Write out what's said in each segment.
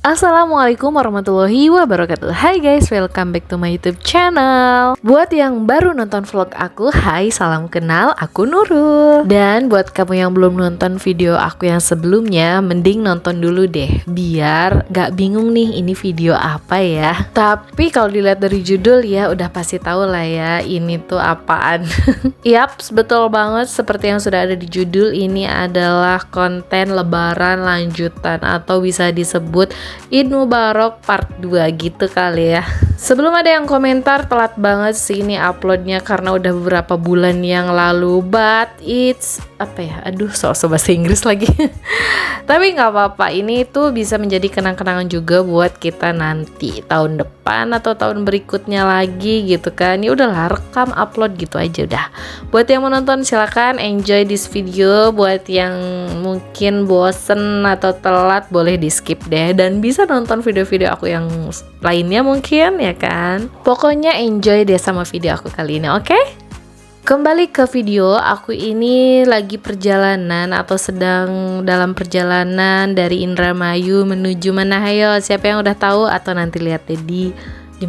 Assalamualaikum warahmatullahi wabarakatuh. Hai guys, welcome back to my YouTube channel. Buat yang baru nonton vlog aku, hai, salam kenal, aku Nurul. Dan buat kamu yang belum nonton video aku yang sebelumnya, mending nonton dulu deh, biar gak bingung nih ini video apa ya. Tapi kalau dilihat dari judul ya udah pasti tahu lah ya ini tuh apaan. Yaps, betul banget seperti yang sudah ada di judul, ini adalah konten lebaran lanjutan atau bisa disebut Eid Mubarak part 2 gitu kali ya. Sebelum ada yang komentar, telat banget sih ini uploadnya karena udah beberapa bulan yang lalu. But it's sok bahasa Inggris lagi. Tapi nggak apa-apa, ini tuh bisa menjadi kenang-kenangan juga buat kita nanti tahun depan atau tahun berikutnya lagi gitu kan. Ya udahlah, rekam upload gitu aja udah. Buat yang mau nonton silakan enjoy this video. Buat yang mungkin bosen atau telat boleh di skip deh, dan bisa nonton video-video aku yang lainnya mungkin ya kan. Pokoknya enjoy deh sama video aku kali ini, oke? Kembali ke video, aku ini lagi perjalanan atau sedang dalam perjalanan dari Indramayu menuju mana? Hayo, siapa yang udah tahu atau nanti lihat deh di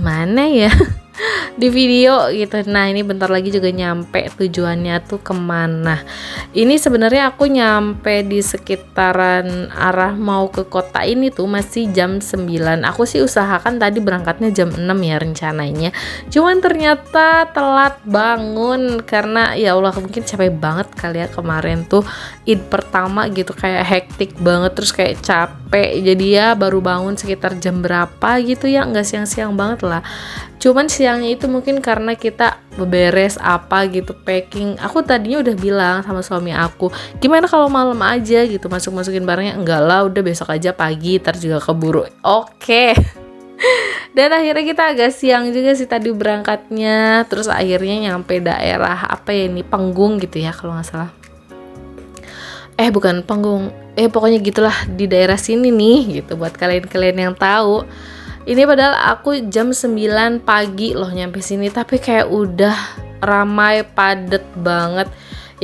mana ya? Di video gitu. Nah, ini bentar lagi juga nyampe tujuannya tuh kemana. Ini sebenarnya aku nyampe di sekitaran arah mau ke kota ini tuh masih jam 9. Aku sih usahakan tadi berangkatnya jam 6 ya rencananya. Cuman ternyata telat bangun karena ya Allah mungkin capek banget kali ya, kemarin tuh Id pertama gitu, kayak hektik banget terus kayak capek. Jadi ya baru bangun sekitar jam berapa gitu ya, nggak siang-siang banget lah. Cuman siangnya itu mungkin karena kita beberes apa gitu, packing. Aku tadinya udah bilang sama suami aku, gimana kalau malam aja gitu masukin barangnya. Enggak lah, udah besok aja pagi, ntar juga keburu. Oke. Dan akhirnya kita agak siang juga sih tadi berangkatnya. Terus akhirnya nyampe daerah apa ya ini, Panggung gitu ya kalau nggak salah. Bukan Panggung. Pokoknya gitulah di daerah sini nih gitu, buat kalian-kalian yang tahu. Ini padahal aku jam 9 pagi loh nyampe sini, tapi kayak udah ramai padet banget.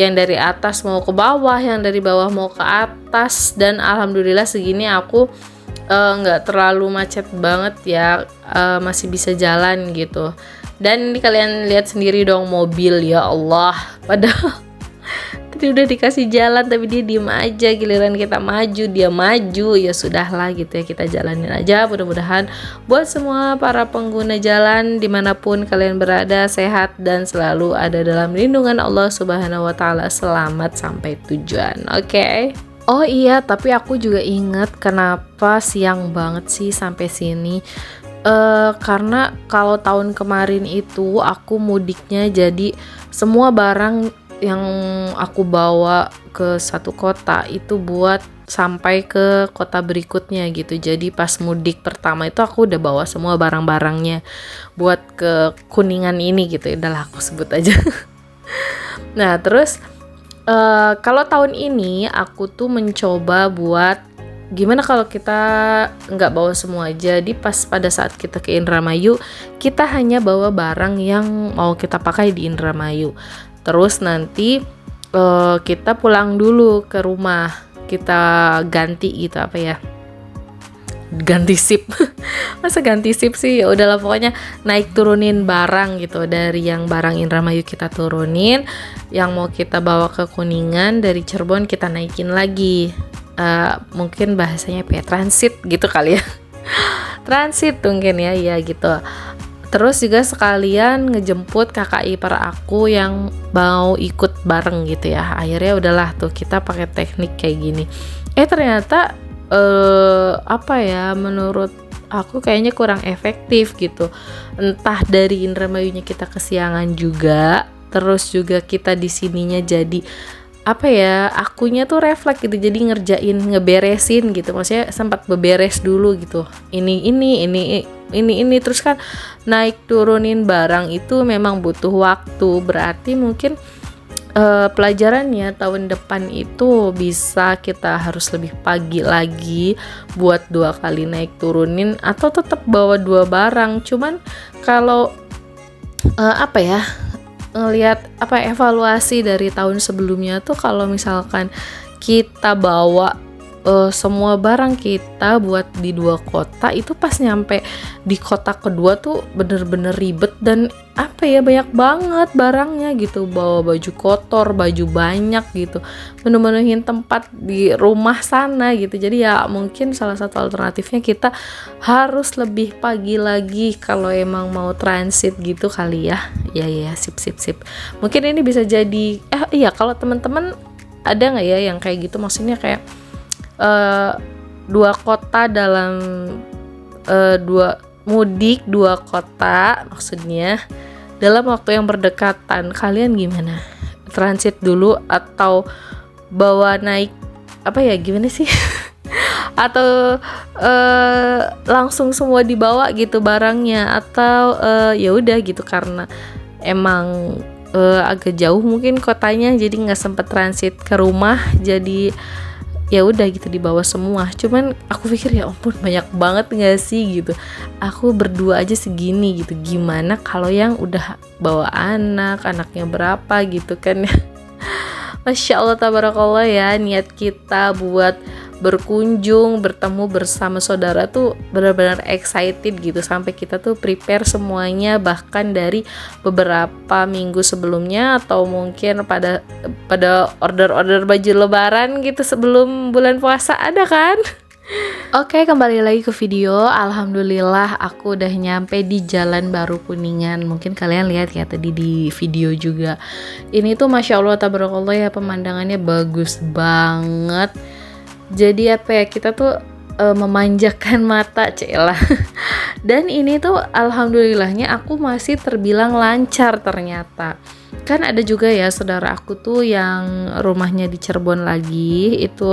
Yang dari atas mau ke bawah, yang dari bawah mau ke atas, dan alhamdulillah segini aku nggak terlalu macet banget ya, masih bisa jalan gitu. Dan ini kalian lihat sendiri dong mobil, ya Allah, padahal tadi udah dikasih jalan tapi dia diem aja. Giliran kita maju dia maju, ya sudahlah gitu ya, kita jalanin aja. Mudah-mudahan buat semua para pengguna jalan dimanapun kalian berada sehat dan selalu ada dalam lindungan Allah Subhanahu wa Ta'ala, selamat sampai tujuan. Oke? Oh iya, tapi aku juga inget kenapa siang banget sih sampai sini. Karena kalau tahun kemarin itu aku mudiknya, jadi semua barang yang aku bawa ke satu kota itu buat sampai ke kota berikutnya gitu. Jadi pas mudik pertama itu aku udah bawa semua barang-barangnya buat ke Kuningan ini gitu. Udahlah aku sebut aja. Nah terus kalau tahun ini aku tuh mencoba buat gimana kalau kita nggak bawa semua. Jadi pas pada saat kita ke Indramayu, kita hanya bawa barang yang mau kita pakai di Indramayu. Terus nanti kita pulang dulu ke rumah, kita ganti gitu ganti sip. Masa ganti sip sih? Ya udahlah, pokoknya naik turunin barang gitu. Dari yang barang Indramayu kita turunin, yang mau kita bawa ke Kuningan dari Cirebon kita naikin lagi. Mungkin bahasanya transit gitu kali ya. Transit mungkin ya gitu. Terus juga sekalian ngejemput kakak ipar aku yang mau ikut bareng gitu ya. Akhirnya udahlah tuh kita pakai teknik kayak gini. Ternyata menurut aku kayaknya kurang efektif gitu. Entah dari Indramayunya kita kesiangan juga, terus juga kita di sininya jadi akunya tuh refleks gitu, jadi ngeberesin gitu, maksudnya sempat beberes dulu gitu, ini terus kan naik turunin barang itu memang butuh waktu. Berarti mungkin pelajarannya tahun depan itu bisa kita harus lebih pagi lagi buat 2 kali naik turunin, atau tetap bawa 2 barang. Cuman kalau ngelihat evaluasi dari tahun sebelumnya tuh, kalau misalkan kita bawa semua barang kita buat di 2 kota itu pas nyampe di kota kedua tuh bener-bener ribet dan apa ya, banyak banget barangnya gitu, bawa baju kotor, baju banyak gitu, menuhin tempat di rumah sana gitu. Jadi ya mungkin salah satu alternatifnya kita harus lebih pagi lagi kalau emang mau transit gitu kali ya. Ya sip. Mungkin ini bisa jadi iya, kalau teman-teman ada nggak ya yang kayak gitu, maksudnya kayak 2 kota dalam mudik 2 kota maksudnya dalam waktu yang berdekatan. Kalian gimana? Transit dulu atau bawa naik apa ya, gimana sih? Atau langsung semua dibawa gitu barangnya, atau ya udah gitu karena emang agak jauh mungkin kotanya, jadi nggak sempet transit ke rumah, jadi ya udah gitu dibawa semua. Cuman aku pikir ya ampun, banyak banget nggak sih gitu, aku berdua aja segini gitu, gimana kalau yang udah bawa anaknya berapa gitu kan. Masya Allah tabarakallah ya, niat kita buat berkunjung, bertemu bersama saudara tuh benar-benar excited gitu, sampai kita tuh prepare semuanya bahkan dari beberapa minggu sebelumnya, atau mungkin pada order baju lebaran gitu sebelum bulan puasa, ada kan? Oke, kembali lagi ke video. Alhamdulillah aku udah nyampe di Jalan Baru Kuningan. Mungkin kalian lihat ya tadi di video juga. Ini tuh Masya Allah tabarakallah ya, pemandangannya bagus banget. Jadi apa ya, kita tuh memanjakan mata, celah. Dan ini tuh alhamdulillahnya aku masih terbilang lancar ternyata. Kan ada juga ya saudara aku tuh yang rumahnya di Cirebon lagi, itu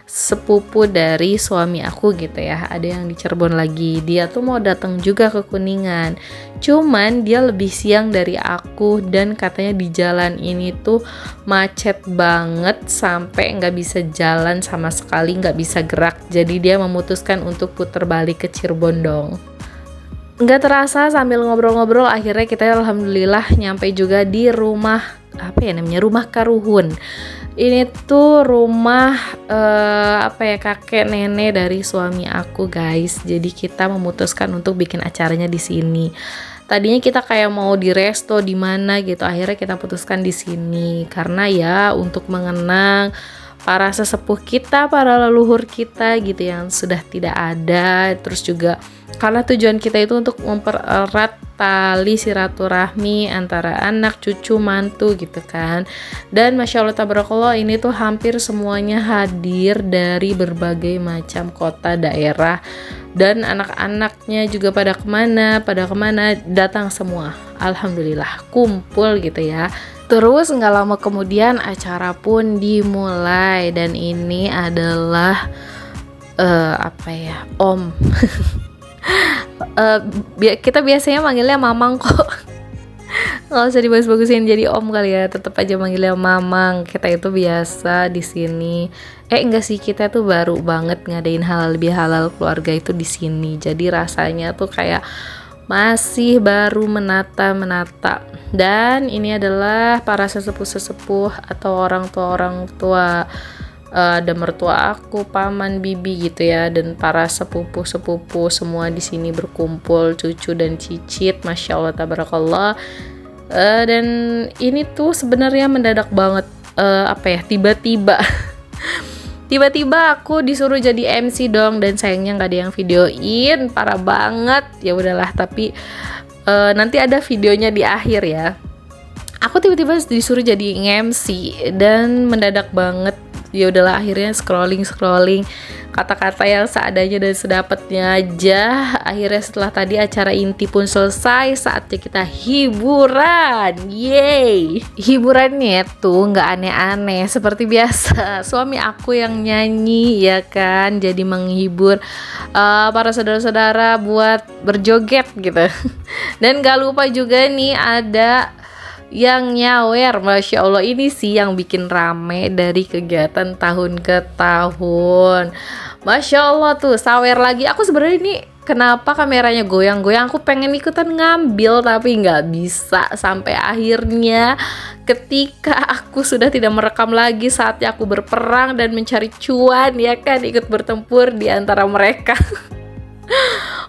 sepupu dari suami aku gitu ya, ada yang di Cirebon lagi, dia tuh mau datang juga ke Kuningan, cuman dia lebih siang dari aku dan katanya di jalan ini tuh macet banget sampai nggak bisa jalan sama sekali, nggak bisa gerak, jadi dia memutuskan untuk putar balik ke Cirebon dong. Nggak terasa sambil ngobrol-ngobrol akhirnya kita alhamdulillah nyampe juga di rumah rumah Karuhun. Ini tuh rumah kakek nenek dari suami aku guys. Jadi kita memutuskan untuk bikin acaranya di sini. Tadinya kita kayak mau di resto di mana gitu, akhirnya kita putuskan di sini karena ya untuk mengenang para sesepuh kita, para leluhur kita gitu yang sudah tidak ada. Terus juga karena tujuan kita itu untuk mempererat tali silaturahmi antara anak, cucu, mantu gitu kan. Dan Masya Allah tabarakallah ini tuh hampir semuanya hadir dari berbagai macam kota, daerah. Dan anak-anaknya juga pada kemana datang semua. Alhamdulillah kumpul gitu ya. Terus nggak lama kemudian acara pun dimulai, dan ini adalah Om. Kita biasanya manggilnya Mamang kok. Nggak usah dibagus-bagusin jadi Om kali ya, tetap aja manggilnya Mamang. Kita itu biasa di sini. Enggak sih, kita tuh baru banget ngadain halal bihalal keluarga itu di sini. Jadi rasanya tuh kayak masih baru menata. Dan ini adalah para sesepuh atau orang tua, ada mertua aku, paman, bibi gitu ya, dan para sepupu semua di sini berkumpul, cucu dan cicit, Masya Allah tabarakallah. Dan ini tuh sebenarnya mendadak banget, tiba-tiba aku disuruh jadi MC dong, dan sayangnya nggak ada yang videoin, parah banget. Ya udahlah, tapi nanti ada videonya di akhir ya. Aku tiba-tiba disuruh jadi MC dan mendadak banget. Ya udahlah, akhirnya scrolling kata-kata yang seadanya dan sedapatnya aja. Akhirnya setelah tadi acara inti pun selesai, saatnya kita hiburan. Yeay, hiburannya tuh nggak aneh-aneh seperti biasa, suami aku yang nyanyi ya kan, jadi menghibur para saudara-saudara buat berjoget gitu. Dan gak lupa juga nih ada yang nyawer, Masya Allah, ini sih yang bikin rame dari kegiatan tahun ke tahun. Masya Allah tuh sawer lagi. Aku sebenarnya ini kenapa kameranya goyang-goyang. Aku pengen ikutan ngambil tapi nggak bisa. Sampai akhirnya ketika aku sudah tidak merekam lagi, saatnya aku berperang dan mencari cuan, ya kan, ikut bertempur di antara mereka.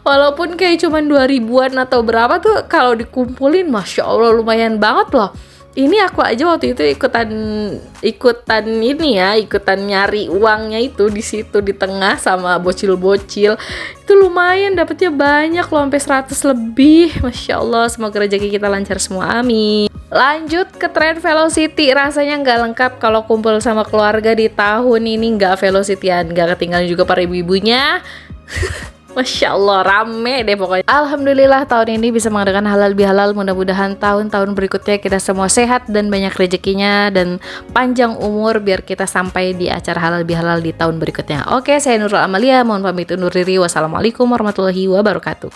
Walaupun kayak cuman 2000-an atau berapa tuh, kalau dikumpulin Masya Allah lumayan banget loh. Ini aku aja waktu itu ikutan ini ya, ikutan nyari uangnya itu di situ di tengah sama bocil-bocil. Itu lumayan dapetnya banyak loh, sampai 100 lebih. Masya Allah, semoga rezeki kita lancar semua, amin. Lanjut ke tren Velocity. Rasanya nggak lengkap kalau kumpul sama keluarga di tahun ini nggak Velocityan, nggak ketinggalan juga para ibu-ibunya. Masya Allah, rame deh pokoknya. Alhamdulillah tahun ini bisa mengadakan halal bihalal. Mudah-mudahan tahun-tahun berikutnya kita semua sehat dan banyak rezekinya dan panjang umur biar kita sampai di acara halal bihalal di tahun berikutnya. Oke, saya Nurul Amalia, mohon pamit undur diri. Wassalamualaikum warahmatullahi wabarakatuh.